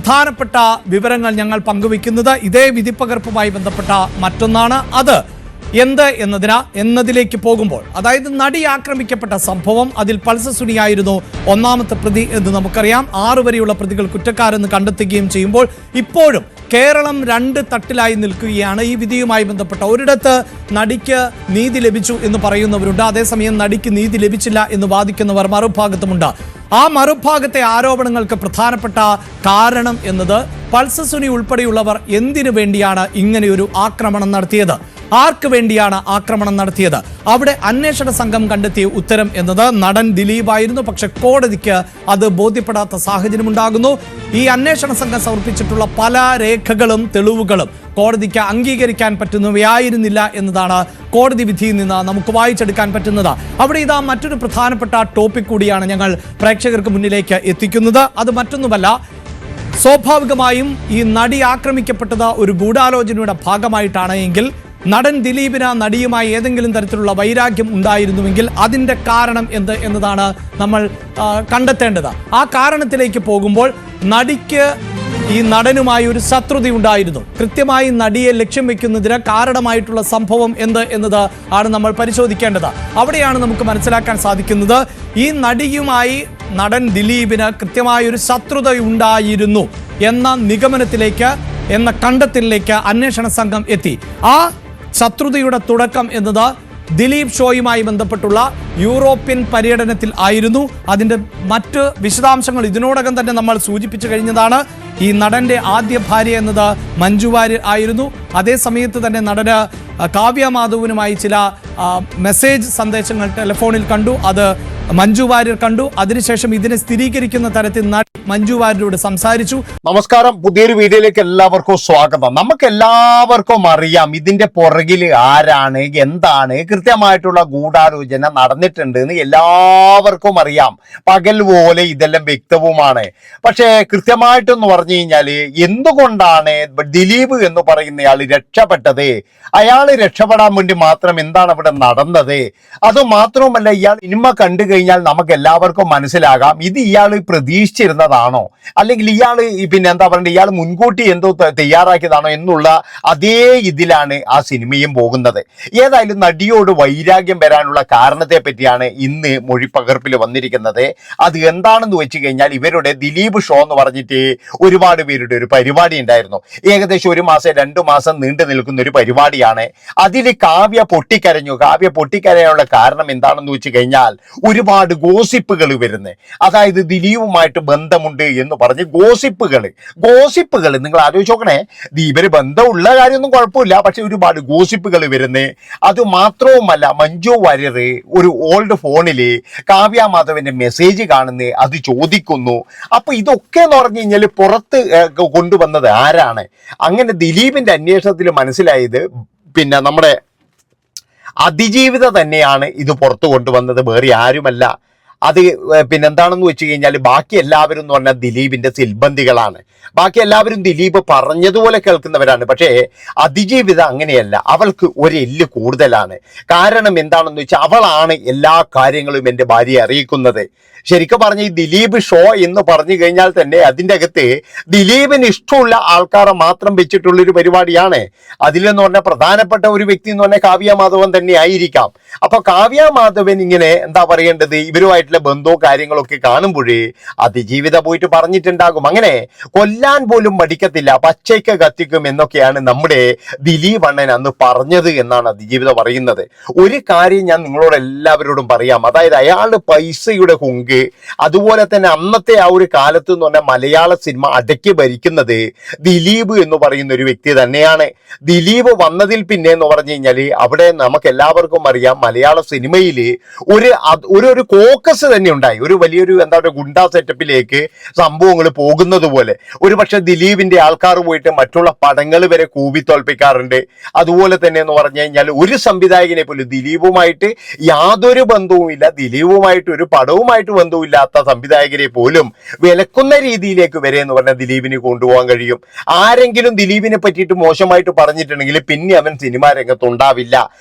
പ്രധാനപ്പെട്ട വിവരങ്ങൾ ഞങ്ങൾ പങ്കുവയ്ക്കുന്നത് ഇതേ വിധിപ്പകർപ്പുമായി ബന്ധപ്പെട്ട മറ്റൊന്നാണ്. അത് എന്ത് എന്നതിലേക്ക് പോകുമ്പോൾ, അതായത് നടി ആക്രമിക്കപ്പെട്ട സംഭവം, അതിൽ പൾസർ സുനിയായിരുന്നു ഒന്നാമത്തെ പ്രതി എന്ന് നമുക്കറിയാം. 6 വരെയുള്ള പ്രതികൾ കുറ്റക്കാരെന്ന് കണ്ടെത്തുകയും ചെയ്യുമ്പോൾ ഇപ്പോഴും കേരളം 2 തട്ടിലായി നിൽക്കുകയാണ്. ഈ വിധിയുമായി ബന്ധപ്പെട്ട ഒരിടത്ത് നടിക്ക് നീതി ലഭിച്ചു എന്ന് പറയുന്നവരുണ്ട്, അതേസമയം നടിക്ക് നീതി ലഭിച്ചില്ല എന്ന് വാദിക്കുന്നവർ മറുഭാഗത്തുമുണ്ട്. ആ മറുഭാഗത്തെ ആരോപണങ്ങൾക്ക് പ്രധാനപ്പെട്ട കാരണം എന്നത് പൾസർ സുനി ഉൾപ്പെടെയുള്ളവർ എന്തിനു വേണ്ടിയാണ് ഇങ്ങനെയൊരു ആക്രമണം നടത്തിയത്, ആർക്ക് വേണ്ടിയാണ് ആക്രമണം നടത്തിയത്? അവിടെ അന്വേഷണ സംഘം കണ്ടെത്തിയ ഉത്തരം എന്നത് നടൻ ദിലീപായിരുന്നു. പക്ഷെ കോടതിക്ക് അത് ബോധ്യപ്പെടാത്ത സാഹചര്യമുണ്ടാകുന്നു. ഈ അന്വേഷണ സംഘം സമർപ്പിച്ചിട്ടുള്ള പല രേഖകളും തെളിവുകളും കോടതിക്ക് അംഗീകരിക്കാൻ പറ്റുന്നവയായിരുന്നില്ല എന്നതാണ് കോടതി വിധിയിൽ നിന്ന് നമുക്ക് വായിച്ചെടുക്കാൻ പറ്റുന്നത്. അവിടെ ഇതാ മറ്റൊരു പ്രധാനപ്പെട്ട ടോപ്പിക് കൂടിയാണ് ഞങ്ങൾ പ്രേക്ഷകർക്ക് മുന്നിലേക്ക് എത്തിക്കുന്നത്. അത് മറ്റൊന്നുമല്ല, സ്വാഭാവികമായും ഈ നടി ആക്രമിക്കപ്പെട്ടത് ഒരു ഗൂഢാലോചനയുടെ ഭാഗമായിട്ടാണ് എങ്കിൽ നടൻ ദിലീപിന് നടിയുമായി ഏതെങ്കിലും തരത്തിലുള്ള വൈരാഗ്യം ഉണ്ടായിരുന്നുവെങ്കിൽ അതിൻ്റെ കാരണം എന്ത് എന്നതാണ് നമ്മൾ കണ്ടെത്തേണ്ടത്. ആ കാരണത്തിലേക്ക് പോകുമ്പോൾ നടിക്ക് ഈ നടനുമായി ഒരു ശത്രുത ഉണ്ടായിരുന്നു. കൃത്യമായി നടിയെ ലക്ഷ്യം വെക്കുന്നതിന് കാരണമായിട്ടുള്ള സംഭവം എന്ത് എന്നത് ആണ് നമ്മൾ പരിശോധിക്കേണ്ടത്. അവിടെയാണ് നമുക്ക് മനസ്സിലാക്കാൻ സാധിക്കുന്നത് ഈ നടിയുമായി നടൻ ദിലീപിന് കൃത്യമായൊരു ശത്രുത ഉണ്ടായിരുന്നു എന്ന നിഗമനത്തിലേക്ക്, എന്ന കണ്ടെത്തലിലേക്ക് അന്വേഷണ സംഘം എത്തി. ആ ശത്രുതയുടെ തുടക്കം എന്നത് ദിലീപ് ഷോയുമായി ബന്ധപ്പെട്ടുള്ള യൂറോപ്യൻ പര്യടനത്തിൽ ആയിരുന്നു. അതിൻ്റെ മറ്റ് വിശദാംശങ്ങൾ ഇതിനോടകം തന്നെ നമ്മൾ സൂചിപ്പിച്ചു കഴിഞ്ഞതാണ്. ഈ നടന്റെ ആദ്യ ഭാര്യ എന്നത് മഞ്ജു വാര്യർ ആയിരുന്നു. അതേ സമയത്ത് തന്നെ നടന് കാവ്യ മാധവനുമായി ചില മെസ്സേജ് സന്ദേശങ്ങൾ ടെലിഫോണിൽ കണ്ടു. അത് മഞ്ജു വാര്യർ കണ്ടു. അതിനുശേഷം ഇതിനെ സ്ഥിരീകരിക്കുന്ന തരത്തിൽ മഞ്ജു വാര്യരോട് സംസാരിച്ചു. നമസ്കാരം, പുതിയൊരു വീഡിയോയിലേക്ക് എല്ലാവർക്കും സ്വാഗതം. നമുക്ക് എല്ലാവർക്കും അറിയാം ഇതിന്റെ പുറകിൽ ആരാണ്, എന്താണ് കൃത്യമായിട്ടുള്ള ഗൂഢാലോചന നടന്നിട്ടുണ്ട് എന്ന് എല്ലാവർക്കും അറിയാം. പകൽ പോലെ ഇതെല്ലാം വ്യക്തവുമാണ്. പക്ഷേ കൃത്യമായിട്ടെന്ന് പറഞ്ഞു കഴിഞ്ഞാല് എന്തുകൊണ്ടാണ് ദിലീപ് എന്ന് പറയുന്നയാൾ രക്ഷപ്പെട്ടത്? അയാൾ രക്ഷപ്പെടാൻ വേണ്ടി മാത്രം എന്താണ് അവിടെ നടന്നത്? അത് മാത്രവുമല്ല, ഇയാൾ സിനിമ കണ്ടു കഴിഞ്ഞാൽ നമുക്ക് എല്ലാവർക്കും മനസ്സിലാകാം ഇത് ഇയാൾ പ്രതീക്ഷിച്ചിരുന്നതാണോ, അല്ലെങ്കിൽ ഇയാൾ പിന്നെ എന്താ പറയുക ഇയാൾ മുൻകൂട്ടി എന്തോ തയ്യാറാക്കിയതാണോ എന്നുള്ള അതേ ഇതിലാണ് ആ സിനിമയും പോകുന്നത്. ഏതായാലും നടിയോട് വൈരാഗ്യം വരാനുള്ള കാരണത്തെ പറ്റിയാണ് ഇന്ന് മൊഴിപ്പകർപ്പിൽ വന്നിരിക്കുന്നത്. അത് എന്താണെന്ന് വെച്ച് കഴിഞ്ഞാൽ ഇവരുടെ ദിലീപ് ഷോ എന്ന് പറഞ്ഞിട്ട് ഒരുപാട് പേരുടെ ഒരു പരിപാടി ഉണ്ടായിരുന്നു. ഏകദേശം 1 മാസം 2 മാസം നീണ്ടു നിൽക്കുന്ന ഒരു പരിപാടിയാണ്. അതിൽ കാവ്യ പൊട്ടിക്കരഞ്ഞു. കാവ്യ പൊട്ടിക്കരയാനുള്ള കാരണം എന്താണെന്ന് വെച്ച് കഴിഞ്ഞാൽ ഒരുപാട് ഗോസിപ്പുകൾ വരുന്നത്, അതായത് ദിലീപുമായിട്ട് ബന്ധമുണ്ട് എന്ന് പറഞ്ഞ് ഗോസിപ്പുകൾ നിങ്ങൾ ആലോചിച്ച് നോക്കണേ. ഇവര് ബന്ധമുള്ള കാര്യമൊന്നും കുഴപ്പമില്ല, പക്ഷെ ഒരുപാട് ഗോസിപ്പുകൾ വരുന്നത്. അത് മാത്രവുമല്ല, മഞ്ജു വാര്യർ ഒരു ഓൾഡ് ഫോണില് കാവ്യ മാധവന്റെ മെസ്സേജ് കാണുന്നത്, അത് ചോദിക്കുന്നു. അപ്പൊ ഇതൊക്കെ എന്ന് പറഞ്ഞു കഴിഞ്ഞാൽ പുറത്ത് കൊണ്ടുവന്നത് ആരാണ്? അങ്ങനെ ദിലീപിന്റെ അന്വേഷണത്തിൽ മനസ്സിലായത് പിന്നെ നമ്മുടെ അതിജീവിത തന്നെയാണ് ഇത് പുറത്തു കൊണ്ടുവന്നത്, വേറെ ആരുമല്ല. അത് പിന്നെന്താണെന്ന് വെച്ച് കഴിഞ്ഞാൽ ബാക്കി എല്ലാവരും എന്ന് പറഞ്ഞാൽ ദിലീപിന്റെ സിൽബന്ധികളാണ്. ബാക്കി എല്ലാവരും ദിലീപ് പറഞ്ഞതുപോലെ കേൾക്കുന്നവരാണ്. പക്ഷേ അതിജീവിത അങ്ങനെയല്ല, അവൾക്ക് ഒരു എല്ല് കൂടുതലാണ്. കാരണം എന്താണെന്ന് വെച്ചാൽ അവളാണ് എല്ലാ കാര്യങ്ങളും എൻ്റെ ഭാര്യയെ അറിയിക്കുന്നത്. ശരിക്കും പറഞ്ഞ ഈ ദിലീപ് ഷോ എന്ന് പറഞ്ഞു കഴിഞ്ഞാൽ തന്നെ അതിൻ്റെ അകത്ത് ദിലീപിന് ഇഷ്ടമുള്ള ആൾക്കാരെ മാത്രം വെച്ചിട്ടുള്ളൊരു പരിപാടിയാണ്. അതിലെന്ന് പറഞ്ഞാൽ പ്രധാനപ്പെട്ട ഒരു വ്യക്തി എന്ന് പറഞ്ഞാൽ കാവ്യ മാധവൻ തന്നെ ആയിരിക്കാം. അപ്പൊ കാവ്യ മാധവൻ ഇങ്ങനെ എന്താ പറയേണ്ടത് ഇവരുമായിട്ടുള്ള ബന്ധവും കാര്യങ്ങളൊക്കെ കാണുമ്പോഴേ അതിജീവിത പോയിട്ട് പറഞ്ഞിട്ടുണ്ടാകും. അങ്ങനെ കൊല്ലാൻ പോലും മടിക്കത്തില്ല, പച്ചയ്ക്ക് കത്തിക്കും എന്നൊക്കെയാണ് നമ്മുടെ ദിലീപ് അണ്ണൻ അന്ന് പറഞ്ഞത് എന്നാണ് അതിജീവിത പറയുന്നത്. ഒരു കാര്യം ഞാൻ നിങ്ങളോട് എല്ലാവരോടും പറയാം, അതായത് അയാളുടെ പൈസയുടെ ഹുങ്ക്, അതുപോലെ തന്നെ അന്നത്തെ ആ ഒരു കാലത്ത് എന്ന് പറഞ്ഞാൽ മലയാള സിനിമ അടക്കി ഭരിക്കുന്നത് ദിലീപ് എന്ന് പറയുന്ന ഒരു വ്യക്തി തന്നെയാണ്. ദിലീപ് വന്നതിൽ പിന്നെ എന്ന് പറഞ്ഞു കഴിഞ്ഞാൽ അവിടെ നമുക്ക് എല്ലാവർക്കും അറിയാം മലയാള സിനിമയിൽ ഒരു കോക്കസ് തന്നെ ഉണ്ടായി. ഒരു വലിയൊരു എന്താ പറയുക ഗുണ്ടാ സെറ്റപ്പിലേക്ക് സംഭവങ്ങൾ പോകുന്നത് പോലെ. ഒരു പക്ഷെ ദിലീപിന്റെ ആൾക്കാർ പോയിട്ട് മറ്റുള്ള പടങ്ങൾ വരെ കൂവി തോൽപ്പിക്കാറുണ്ട്. അതുപോലെ തന്നെ എന്ന് പറഞ്ഞു കഴിഞ്ഞാൽ ഒരു സംവിധായകനെ പോലും ദിലീപുമായിട്ട് യാതൊരു ബന്ധവുമില്ല, ദിലീപുമായിട്ട് ഒരു പടവുമായിട്ട് ബന്ധവുമില്ലാത്ത സംവിധായകരെ പോലും വിലക്കുന്ന രീതിയിലേക്ക് വരെ എന്ന് പറഞ്ഞാൽ ദിലീപിന് കൊണ്ടുപോകാൻ കഴിയും. ആരെങ്കിലും ദിലീപിനെ പറ്റിയിട്ട് മോശമായിട്ട് പറഞ്ഞിട്ടുണ്ടെങ്കിൽ പിന്നെ അവൻ സിനിമാ രംഗത്ത് ഉണ്ടാവില്ല.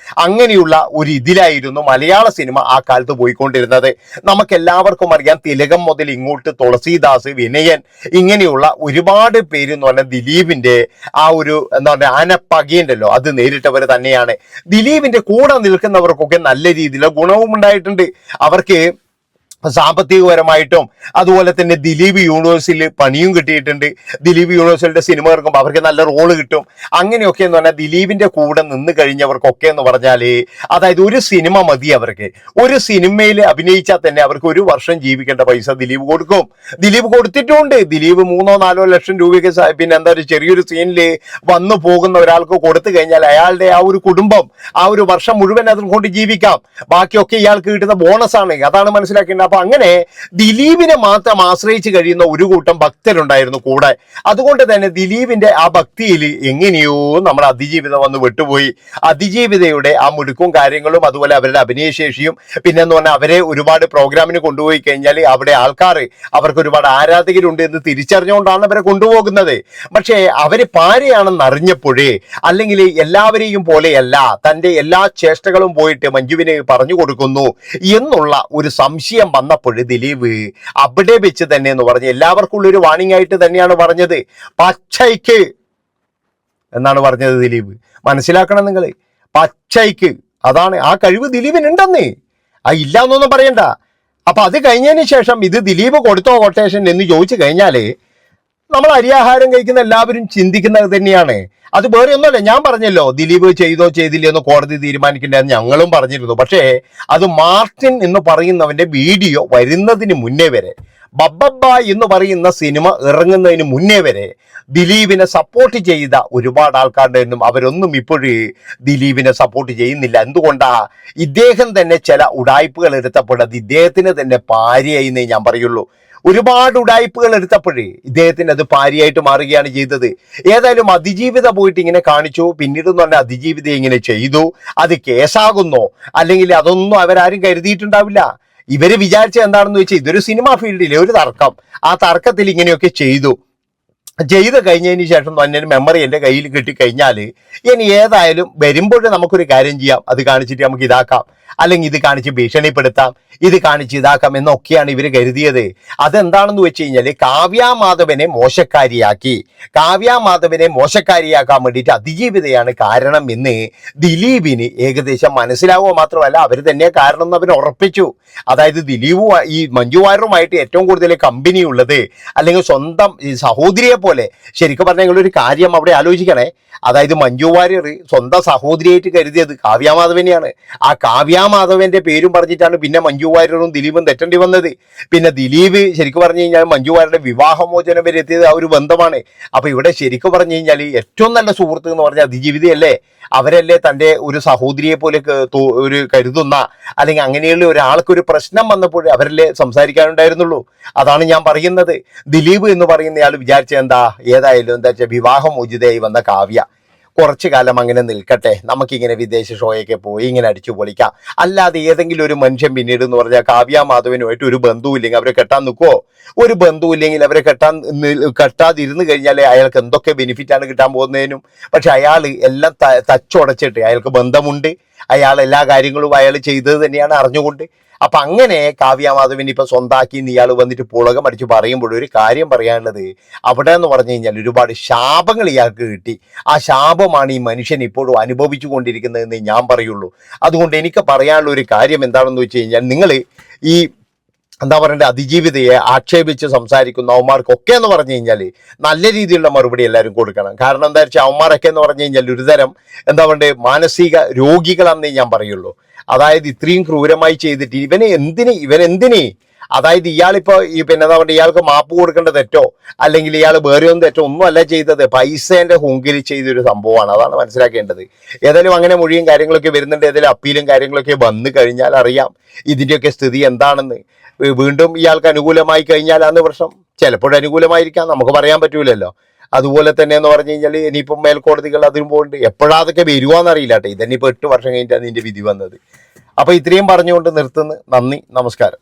അങ്ങനെയുള്ള ഒരു ഇതിലായിരുന്നു മലയാള സിനിമ ആ കാലത്ത് പോയിക്കൊണ്ടിരുന്നത്. നമുക്ക് എല്ലാവർക്കും അറിയാം തിലകം മുതൽ ഇങ്ങോട്ട് തുളസീദാസ്, വിനയൻ, ഇങ്ങനെയുള്ള ഒരുപാട് പേര് എന്ന് പറഞ്ഞാൽ ദിലീപിന്റെ ആ ഒരു എന്താ പറയുക ആനപ്പകയുണ്ടല്ലോ അത് നേരിട്ടവർ തന്നെയാണ്. ദിലീപിന്റെ കൂടെ നിൽക്കുന്നവർക്കൊക്കെ നല്ല രീതിയിലുള്ള ഗുണവും ഉണ്ടായിട്ടുണ്ട്. അവർക്ക് സാമ്പത്തികപരമായിട്ടും അതുപോലെ തന്നെ ദിലീപ് യൂണിവേഴ്സിൽ പണിയും കിട്ടിയിട്ടുണ്ട്. ദിലീപ് യൂണിവേഴ്സിന്റെ സിനിമ ഇറക്കുമ്പോൾ അവർക്ക് നല്ല റോള് കിട്ടും. അങ്ങനെയൊക്കെ എന്ന് പറഞ്ഞാൽ ദിലീപിന്റെ കൂടെ നിന്ന് കഴിഞ്ഞവർക്കൊക്കെ എന്ന് പറഞ്ഞാല് അതായത് ഒരു സിനിമ മതി അവർക്ക്. ഒരു സിനിമയിൽ അഭിനയിച്ചാൽ തന്നെ അവർക്ക് 1 വർഷം ജീവിക്കേണ്ട പൈസ ദിലീപ് കൊടുക്കും. ദിലീപ് കൊടുത്തിട്ടുണ്ട്. ദിലീപ് 3-4 ലക്ഷം രൂപയ്ക്ക് പിന്നെ എന്താ ഒരു ചെറിയൊരു സീനിൽ വന്നു പോകുന്ന ഒരാൾക്ക് കൊടുത്തു കഴിഞ്ഞാൽ അയാളുടെ ആ ഒരു കുടുംബം ആ ഒരു വർഷം മുഴുവൻ അതിൽ കൊണ്ട് ജീവിക്കാം. ബാക്കിയൊക്കെ ഇയാൾക്ക് കിട്ടുന്ന ബോണസ് ആണ്. അതാണ് മനസ്സിലാക്കേണ്ടത്. അപ്പൊ അങ്ങനെ ദിലീപിനെ മാത്രം ആശ്രയിച്ച് കഴിയുന്ന ഒരു കൂട്ടം ഭക്തരുണ്ടായിരുന്നു കൂടെ. അതുകൊണ്ട് തന്നെ ദിലീപിന്റെ ആ ഭക്തിയിൽ എങ്ങനെയോ നമ്മുടെ അതിജീവിത വന്ന് വിട്ടുപോയി. അതിജീവിതയുടെ ആ മുടുക്കും കാര്യങ്ങളും അതുപോലെ അവരുടെ അഭിനയശേഷിയും പിന്നെ എന്ന് പറഞ്ഞാൽ അവരെ ഒരുപാട് പ്രോഗ്രാമിന് കൊണ്ടുപോയി കഴിഞ്ഞാൽ അവിടെ ആൾക്കാർ അവർക്ക് ഒരുപാട് ആരാധകരുണ്ട് എന്ന് തിരിച്ചറിഞ്ഞുകൊണ്ടാണ് അവരെ കൊണ്ടുപോകുന്നത്. പക്ഷേ അവര് പാരയാണെന്ന് അറിഞ്ഞപ്പോഴേ അല്ലെങ്കിൽ എല്ലാവരെയും പോലെയല്ല തന്റെ എല്ലാ ചേഷ്ടകളും പോയിട്ട് മഞ്ജുവിന് പറഞ്ഞു കൊടുക്കുന്നു എന്നുള്ള ഒരു സംശയം വന്നപ്പോൾ ദിലീപ് അവിടെ വെച്ച് തന്നെ എന്ന് പറഞ്ഞ് എല്ലാവർക്കും ഉള്ള ഒരു വാണിംഗ് ആയിട്ട് തന്നെയാണ് പറഞ്ഞത്. പച്ചയ്ക്ക് എന്നാണ് പറഞ്ഞത് ദിലീപ്. മനസ്സിലാക്കണം നിങ്ങൾ, പച്ചയ്ക്ക്. അതാണ് ആ കഴിവ് ദിലീപിനുണ്ടെന്ന്. ആ ഇല്ല എന്നൊന്നും പറയണ്ട. അപ്പൊ അത് കഴിഞ്ഞതിന് ശേഷം ഇത് ദിലീപ് കൊടുത്തോ കൊട്ടേഷൻ എന്ന് ചോദിച്ചു കഴിഞ്ഞാല് നമ്മൾ അരിയാഹാരം കഴിക്കുന്ന എല്ലാവരും ചിന്തിക്കുന്നത് തന്നെയാണ്. അത് വേറെ ഒന്നുമല്ല. ഞാൻ പറഞ്ഞല്ലോ ദിലീപ് ചെയ്തോ ചെയ്തില്ലേ എന്ന് കോടതി തീരുമാനിക്കേണ്ടതെന്ന് ഞങ്ങളും പറഞ്ഞിരുന്നു. പക്ഷേ അത് മാർട്ടിൻ എന്ന് പറയുന്നവന്റെ വീഡിയോ വരുന്നതിന് മുന്നേ വരെ, ബബ്ബബ്ബ എന്ന് പറയുന്ന സിനിമ ഇറങ്ങുന്നതിന് മുന്നേ വരെ ദിലീപിനെ സപ്പോർട്ട് ചെയ്ത ഒരുപാട് ആൾക്കാരുടെ ഒന്നും അവരൊന്നും ഇപ്പോഴും ദിലീപിനെ സപ്പോർട്ട് ചെയ്യുന്നില്ല. എന്തുകൊണ്ടാ? ഇദ്ദേഹം തന്നെ ചില ഉടായ്പകൾ എടുത്തപ്പോഴത് ഇദ്ദേഹത്തിന് തന്നെ പാരയായിന്നേ ഞാൻ പറയുള്ളൂ. ഒരുപാട് ഉടായ്പകൾ എടുത്തപ്പോഴേ ഇദ്ദേഹത്തിന് അത് പാരിയായിട്ട് മാറുകയാണ് ചെയ്തത്. ഏതായാലും അതിജീവിത പോയിട്ട് ഇങ്ങനെ കാണിച്ചു, പിന്നീട് എന്ന് പറഞ്ഞാൽ അതിജീവിത ഇങ്ങനെ ചെയ്തു, അത് കേസാകുന്നോ അല്ലെങ്കിൽ അതൊന്നും അവരാരും കരുതിയിട്ടുണ്ടാവില്ല. ഇവര് വിചാരിച്ച എന്താണെന്ന് വെച്ചാൽ ഇതൊരു സിനിമാ ഫീൽഡിലെ ഒരു തർക്കം, ആ തർക്കത്തിൽ ഇങ്ങനെയൊക്കെ ചെയ്തു കഴിഞ്ഞതിന് ശേഷം തന്നെ മെമ്മറി എൻ്റെ കയ്യിൽ കിട്ടിക്കഴിഞ്ഞാൽ ഇനി ഏതായാലും വരുമ്പോഴും നമുക്കൊരു കാര്യം ചെയ്യാം, അത് കാണിച്ചിട്ട് നമുക്ക് ഇതാക്കാം, അല്ലെങ്കിൽ ഇത് കാണിച്ച് ഭീഷണിപ്പെടുത്താം, ഇത് കാണിച്ച് ഇതാക്കാം എന്നൊക്കെയാണ് ഇവർ കരുതിയത്. അതെന്താണെന്ന് വെച്ച് കഴിഞ്ഞാൽ കാവ്യാമാധവനെ മോശക്കാരിയാക്കാൻ വേണ്ടിയിട്ട് അതിജീവിതയാണ് കാരണം എന്ന് ദിലീപിന് ഏകദേശം മനസ്സിലാവുക മാത്രമല്ല അവർ തന്നെ കാരണം എന്ന് അവന് ഉറപ്പിച്ചു. അതായത് ദിലീപും ഈ മഞ്ജു വാര്യറുമായിട്ട് ഏറ്റവും കൂടുതൽ കമ്പനി ഉള്ളത് അല്ലെങ്കിൽ സ്വന്തം സഹോദരിയെ പോലെ, ശരിക്കും പറഞ്ഞാൽ ഒരു കാര്യം അവിടെ ആലോചിക്കണേ. അതായത് മഞ്ജു വാര്യർ സ്വന്തം സഹോദരിയായിട്ട് കരുതിയത് കാവ്യാമാധവനെയാണ്. ആ കാവ്യാമാധവന്റെ പേരും പറഞ്ഞിട്ടാണ് പിന്നെ മഞ്ജു വാര്യറും ദിലീപും തെറ്റേണ്ടി വന്നത്. പിന്നെ ദിലീപ് ശരിക്കും പറഞ്ഞു കഴിഞ്ഞാൽ മഞ്ജു വാര്യരുടെ വിവാഹമോചനം വരെ എത്തിയത് ആ ഒരു ബന്ധമാണ്. അപ്പൊ ഇവിടെ ശരിക്കും പറഞ്ഞു കഴിഞ്ഞാൽ ഏറ്റവും നല്ല സുഹൃത്ത് എന്ന് പറഞ്ഞാൽ അതിജീവിതയല്ലേ. അവരല്ലേ തൻ്റെ ഒരു സഹോദരിയെ പോലെ ഒരു കരുതുന്ന അല്ലെങ്കിൽ അങ്ങനെയുള്ള ഒരാൾക്കൊരു പ്രശ്നം വന്നപ്പോൾ അവരല്ലേ സംസാരിക്കാനുണ്ടായിരുന്നുള്ളൂ. അതാണ് ഞാൻ പറയുന്നത്. ദിലീപ് എന്ന് പറയുന്നയാൾ വിചാരിച്ച എന്താ, ഏതായാലും എന്താ വെച്ചാൽ വിവാഹമോചിതയായി വന്ന കാവ്യ കുറച്ചു കാലം അങ്ങനെ നിൽക്കട്ടെ, നമുക്കിങ്ങനെ വിദേശ ഷോയൊക്കെ പോയി ഇങ്ങനെ അടിച്ചു പൊളിക്കാം. അല്ലാതെ ഏതെങ്കിലും ഒരു മനുഷ്യൻ പിന്നീട് എന്ന് പറഞ്ഞാൽ കാവ്യാമാധവനുമായിട്ട് ഒരു ബന്ധുവില്ലെങ്കിൽ അവരെ കെട്ടാൻ നിൽക്കുമോ? ഒരു ബന്ധുവില്ലെങ്കിൽ അവരെ കെട്ടാതിരുന്ന് കഴിഞ്ഞാൽ അയാൾക്ക് എന്തൊക്കെ ബെനിഫിറ്റാണ് കിട്ടാൻ പോകുന്നതിനും. പക്ഷെ അയാൾ എല്ലാം തച്ചുടച്ചിട്ട് അയാൾക്ക് ബന്ധമുണ്ട്, അയാൾ എല്ലാ കാര്യങ്ങളും അയാൾ ചെയ്തത് തന്നെയാണ് അറിഞ്ഞുകൊണ്ട്. അപ്പൊ അങ്ങനെ കാവ്യാമാധവൻ ഇപ്പൊ സ്വന്താക്കി ഇയാൾ വന്നിട്ട് പുളകം അടിച്ച് പറയുമ്പോൾ ഒരു കാര്യം പറയാനുള്ളത്, അവിടെ എന്ന് പറഞ്ഞു കഴിഞ്ഞാൽ ഒരുപാട് ശാപങ്ങൾ ഇയാൾക്ക് കിട്ടി. ആ ശാപമാണ് ഈ മനുഷ്യൻ ഇപ്പോഴും അനുഭവിച്ചു കൊണ്ടിരിക്കുന്നതെന്ന് ഞാൻ പറയുള്ളൂ. അതുകൊണ്ട് എനിക്ക് പറയാനുള്ള ഒരു കാര്യം എന്താണെന്ന് വെച്ച് കഴിഞ്ഞാൽ, നിങ്ങൾ ഈ എന്താ പറയണ്ടേ അതിജീവിതയെ ആക്ഷേപിച്ച് സംസാരിക്കുന്ന അവന്മാർക്കൊക്കെ എന്ന് പറഞ്ഞു കഴിഞ്ഞാൽ നല്ല രീതിയിലുള്ള മറുപടി എല്ലാവരും കൊടുക്കണം. കാരണം എന്താ വെച്ചാൽ അവന്മാരൊക്കെ എന്ന് പറഞ്ഞു കഴിഞ്ഞാൽ ഒരുതരം എന്താ പറയണ്ടേ മാനസിക രോഗികളാണെന്നേ ഞാൻ പറയുള്ളൂ. അതായത് ഇത്രയും ക്രൂരമായി ചെയ്തിട്ട് ഇവനെന്തിനെ അതായത് ഇയാളിപ്പോ ഈ പിന്നെ എന്താ പറയുക ഇയാൾക്ക് മാപ്പ് കൊടുക്കേണ്ട തെറ്റോ അല്ലെങ്കിൽ ഇയാൾ വേറെ ഒന്നും തെറ്റോ ഒന്നും അല്ല ചെയ്തത്, പൈസേന്റെ ഹുങ്കിൽ ചെയ്തൊരു സംഭവമാണ്. അതാണ് മനസ്സിലാക്കേണ്ടത്. ഏതായാലും അങ്ങനെ മൊഴിയും കാര്യങ്ങളൊക്കെ വരുന്നുണ്ട്. ഏതായാലും അപ്പീലും കാര്യങ്ങളൊക്കെ വന്നു കഴിഞ്ഞാൽ അറിയാം ഇതിന്റെയൊക്കെ സ്ഥിതി എന്താണെന്ന്. വീണ്ടും ഇയാൾക്ക് അനുകൂലമായി കഴിഞ്ഞാൽ അന്ന് പ്രശ്നം, ചിലപ്പോഴും അനുകൂലമായിരിക്കാം, നമുക്ക് പറയാൻ പറ്റൂലല്ലോ. അതുപോലെ തന്നെ എന്ന് പറഞ്ഞു കഴിഞ്ഞാൽ ഇനിയിപ്പം മേൽക്കോടതികൾ അതിനും പോകുന്നുണ്ട്. എപ്പോഴാ അതൊക്കെ വരുവാന്നറിയില്ല കേട്ടോ. ഇതന്നെ ഇപ്പൊ 8 വർഷം കഴിഞ്ഞിട്ടാണ് ഇതിന്റെ വിധി വന്നത്. അപ്പൊ ഇത്രയും പറഞ്ഞുകൊണ്ട് നിർത്തുന്നു. നന്ദി, നമസ്കാരം.